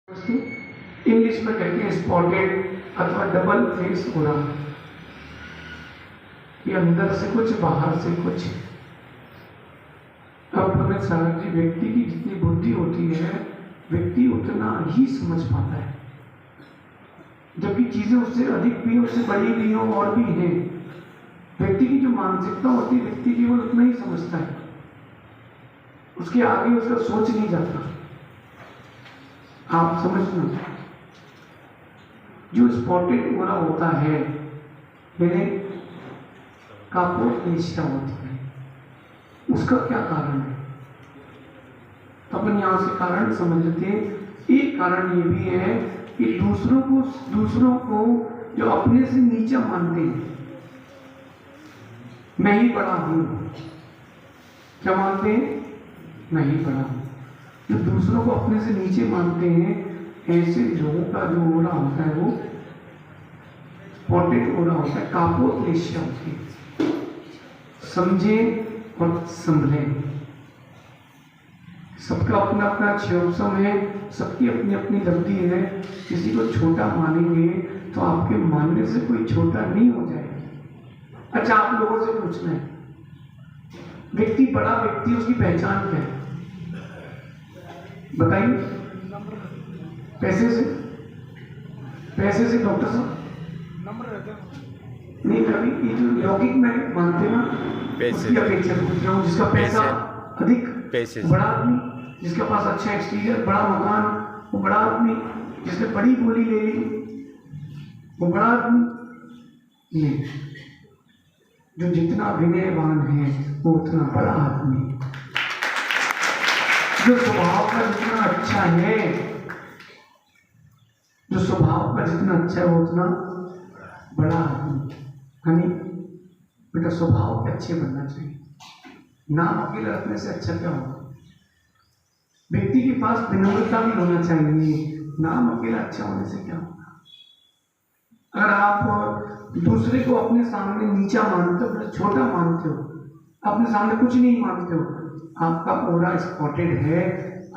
English में कहते हैं स्पॉटेड अथवा डबल फेस ओरा। ये अंदर से कुछ बाहर से कुछ। अब हमें सारी व्यक्ति की जितनी बुद्धि होती है व्यक्ति उतना ही समझ पाता है, जबकि चीजें उससे अधिक भी उससे बड़ी भी हो और भी हैं। व्यक्ति की जो मानसिकता होती है व्यक्ति केवल उतना ही समझता है, उसके आगे उसका सोच नहीं जाता। आप समझना, जो स्पॉटेड ओरा होता है यानी कापोक्लेशिया होती है, उसका क्या कारण है? तो अपन यहां से कारण समझ लेते हैं। एक कारण ये भी है कि दूसरों को जो अपने से नीचा मानते हैं, मैं ही बड़ा हूं, क्या मानते हैं? मैं ही बड़ा हूं। जो दूसरों को अपने से नीचे मानते हैं, ऐसे लोगों का जो ओरा होता है वो स्पॉटेड ओरा होता है, कापोक्लेशिया होती है। समझे और संभले। सबका अपना अपना क्षोभसम है, सबकी अपनी अपनी लब्धि है। किसी को छोटा मानेंगे तो आपके मानने से कोई छोटा नहीं हो जाएगा। अच्छा, आप लोगों से पूछना है, व्यक्ति बड़ा व्यक्ति उसकी पहचान क्या है? बताइए। पैसे से डॉक्टर साहब नहीं, कभी ये जो लौकिक में मानते ना, उसकी अपेक्षा पूछ रहा हूँ। जिसका पैसा अधिक, पैसे बड़ा आदमी। जिसके पास अच्छा एक्सटीरियर, बड़ा मकान, वो बड़ा आदमी। जिसने बड़ी बोली ले ली, वो बड़ा आदमी नहीं। जो जितना विनयवान है वो उतना बड़ा आदमी। जो स्वभाव का जितना अच्छा है, जो स्वभाव का जितना अच्छा है वो उतना बड़ा आदमी। यानी बेटा स्वभाव के अच्छे बनना चाहिए। नाम अकेले रखने से अच्छा क्या होगा? व्यक्ति के पास विनम्रता भी होना चाहिए। नाम अकेला अच्छा होने से क्या होगा? अगर आप दूसरे को अपने सामने नीचा मानते हो, छोटा मानते हो, अपने सामने कुछ नहीं मानते हो, आपका ओरा स्पॉटेड है,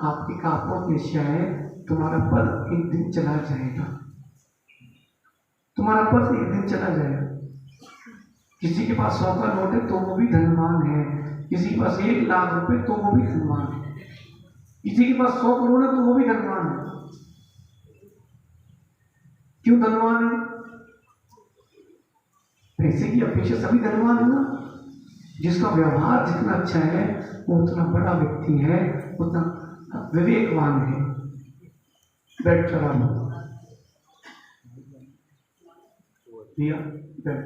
आपकी कापोक्लेशिया है, तुम्हारा पद एक दिन चला जाएगा। तुम्हारा पद एक दिन चला जाएगा। किसी के पास 100 का नोट है तो वो भी धनवान है, किसी के पास 1 लाख रुपए तो वो भी धनवान है, किसी के पास 100 करोड़ है तो वो भी धनवान है। क्यों धनवान है? पैसे की अपेक्षा सभी धनवान है ना। जिसका व्यवहार जितना अच्छा है वो उतना बड़ा व्यक्ति है, उतना विवेकवान है। बैठ चला बैठ।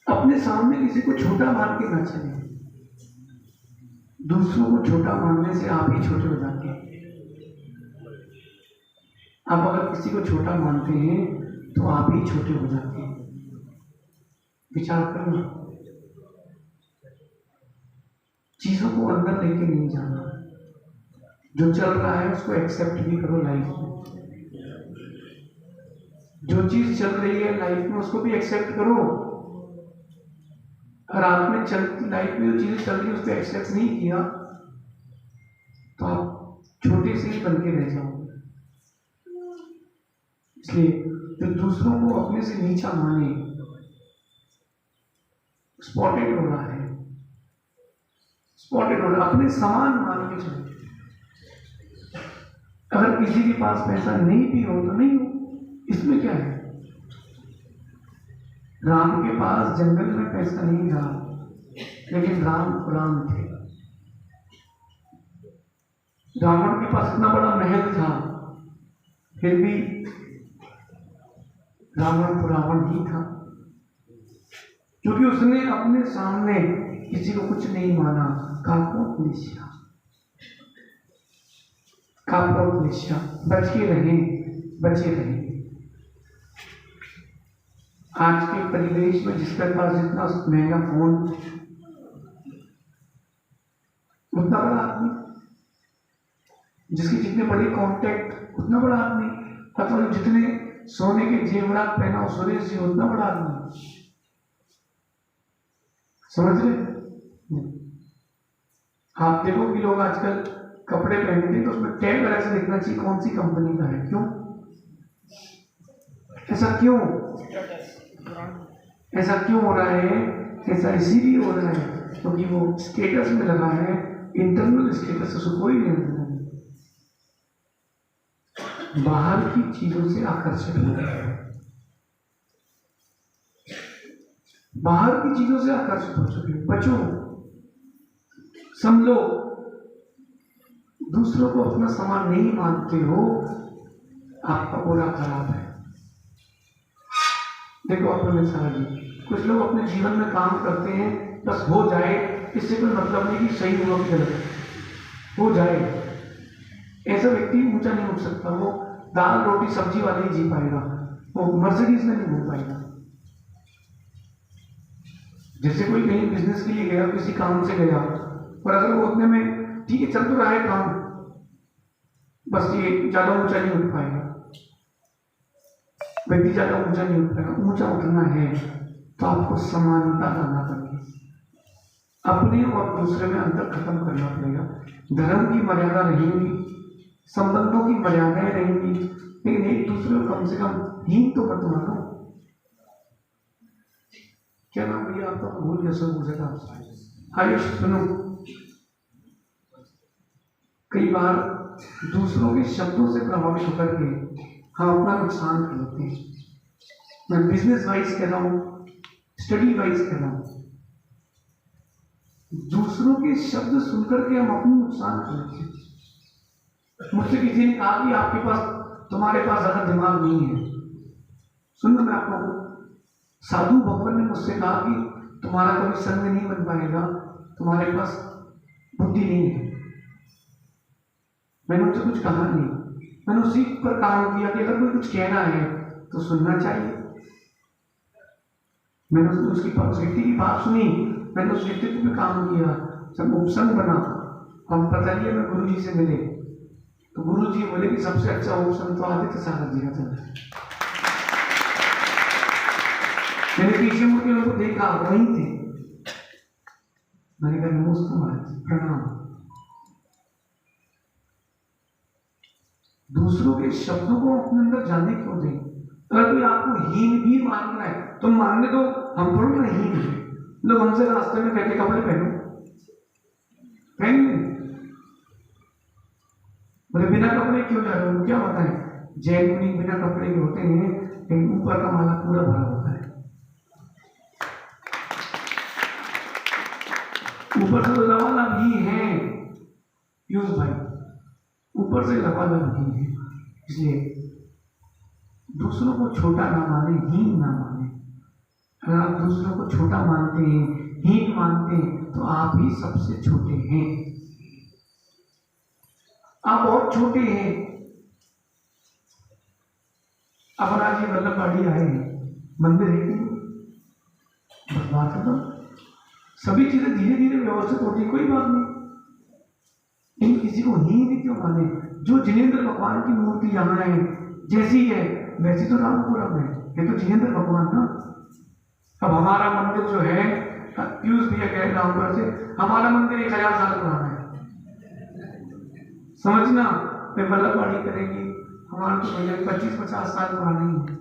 अपने सामने किसी को छोटा मान के ना चले। दूसरों को छोटा मानने से आप ही छोटे हो जाते हैं। आप अगर किसी को छोटा मानते हैं तो आप ही छोटे हो जाते हैं। विचार करना, चीजों को अंदर लेके नहीं जाना। जो चल रहा है उसको एक्सेप्ट भी करो लाइफ में। जो चीज चल रही है लाइफ में उसको भी एक्सेप्ट करो। अगर आपने चलती लाइफ में जो चीजें चल रही है उसको एक्सेप्ट नहीं किया तो आप छोटे से ही बन के रह जाओगे। इसलिए जो दूसरों को अपने से नीचा माने स्पॉटेड हो रहा है। स्पॉटेड हो रहा, अपने समान मान के चलो। अगर किसी के पास पैसा नहीं भी हो तो नहीं हो, इसमें क्या है? राम के पास जंगल में पैसा नहीं था, लेकिन राम थे। रावण के पास इतना बड़ा महल था, फिर भी रावण तो रावण ही था, क्योंकि उसने अपने सामने किसी को कुछ नहीं माना। कापोक्लेशिया, कापोक्लेशिया। बचे रहें। आज के परिवेश में जिसके पास जितना महंगा फोन उतना बड़ा आदमी, जिसके जितने बड़े कॉन्टैक्ट उतना बड़ा आदमी, अथवा जितने सोने के जेवरात पहना हो सुरेश जी उतना बड़ा आदमी। समझ रहे? आप देखो कि लोग आजकल कपड़े पहने थे तो उसमें टैग ऐसे देखना चाहिए कौन सी कंपनी का है। क्यों ऐसा क्यों हो रहा है? ऐसा इसीलिए हो रहा है क्योंकि वो स्टेटस में लगा है, इंटरनल स्टेटस उसको कोई नहीं देना, बाहर की चीजों से आकर्षित हो रहा है, बाहर की चीजों से आकर्षित हो चुके। बचो, समझो, दूसरों को अपना सामान नहीं मानते हो, आपका ओरा खराब है। देखो अपने मिसाल जी, कुछ लोग अपने जीवन में काम करते हैं बस हो जाए, इससे कोई मतलब नहीं कि सही हुआ कि गलत, हो जाए। ऐसा व्यक्ति ऊंचा नहीं उठ सकता, वो दाल रोटी सब्जी वाले ही जी पाएगा, वो मर्सिडीज में नहीं घूम पाएगा। जैसे कोई कहीं बिजनेस के लिए गया, किसी काम से गया, और अगर वो उतने में ठीक है चल तो रहा है काम, बस ये ज्यादा ऊंचा नहीं उठ पाएगा, व्यक्ति ज्यादा ऊंचा नहीं उठ पाएगा। ऊंचा उठना है तो आपको समानता लाना पड़ेगी, अपने और दूसरे में अंतर खत्म करना पड़ेगा। धर्म की मर्यादा रहेंगी, संबंधों की मर्यादाएं रहेंगी, लेकिन एक दूसरे को कम से कम हीन तो मत मानो। क्या नाम भैया आपका? भूल गया, सब पूछा था आपसे। आयुष सुनो, कई बार दूसरों के शब्दों से प्रभावित होकर के हम अपना नुकसान कर लेते हैं। मैं बिजनेस वाइज कह रहा हूं, स्टडी वाइज कह रहा हूं, दूसरों के शब्द सुनकर के हम अपना नुकसान कर लेते हैं। मुझसे किसी ने कहा कि आपके पास, तुम्हारे पास ज्यादा दिमाग नहीं है। सुनना, मैं आपको साधु भगवान ने मुझसे कहा कि तुम्हारा कभी संग नहीं बन पाएगा, तुम्हारे पास बुद्धि नहीं है। मैंने उनसे कुछ कहा नहीं, मैंने उसी पर काम किया कि अगर कोई कुछ कहना है तो सुनना चाहिए। मैंने उसकी व्यक्ति की बात सुनी, मैंने उस व्यक्तित्व पे काम किया, जब उपसंग बना, हम पता लिया, मैं गुरु जी से मिले तो गुरु जी बोले कि सबसे अच्छा उपसंग तो आदित्य सागर जी का चला। मैंने पीछे मुड़ के उनको देखा, वहीं थे। मैंने कहा नमस्ते महाराज, प्रणाम। दूसरों के शब्दों को अपने अंदर जाने क्यों दें? अगर कोई आपको हीन भी मानना है तो मानने दो, हम थोड़ी ना हीन है। लोग हमसे रास्ते में कहते कपड़े पहनो, पहन बोले बिना कपड़े क्यों जा रहे हो? क्या होता है, जैन मुनि बिना कपड़े के होते हैं, लेकिन ऊपर का माला पूरा भरा होता है। ऊपर से तो लवाला भी है यूज भाई, ऊपर से लवाला भी है। इसलिए दूसरों को छोटा ना माने, हीन ना माने। अगर आप दूसरों को छोटा मानते हैं, हीन मानते हैं, तो आप ही सबसे छोटे हैं, आप बहुत छोटे हैं। अब आज ये वल्लभवाड़ी आए हैं, मंदिर है कि बस बात है, तो सभी चीजें धीरे धीरे व्यवस्थित होती, कोई बात नहीं। इन किसी को हीन क्यों माने? जो जिनेंद्र भगवान की मूर्ति यहाँ है, जैसी है वैसी तो रामपुरम है, ये तो जिनेंद्र भगवान ना। अब हमारा मंदिर जो है, पीयूष भैया कह रामपुर से, हमारा मंदिर 1000 साल पुराना है, समझना। वे वल्लभवाड़ी करेंगी, हमारा तो भैया 25-50 साल पुराना ही है।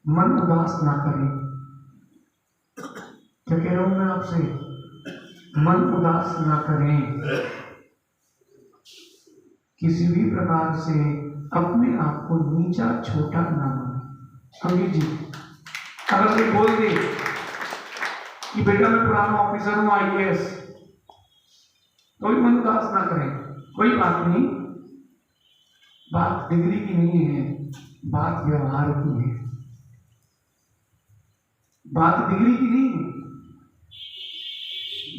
मन उदास ना करें। क्या कह रहा हूं मैं आपसे? मन उदास ना करें, किसी भी प्रकार से अपने आप को नीचा छोटा ना माने। अमीर जी अगर कोई बोल दे कि बेटा मैं पुराना ऑफिसर हूं IAS, तो भी मन उदास ना करें, कोई बात नहीं। बात डिग्री की नहीं है, बात व्यवहार की है, बात डिग्री की नहीं है।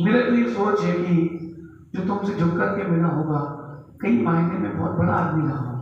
मेरे तो ये सोच है कि जो तुमसे झुक करके मिला होगा, कई मायने में बहुत बड़ा आदमी रहा होगा,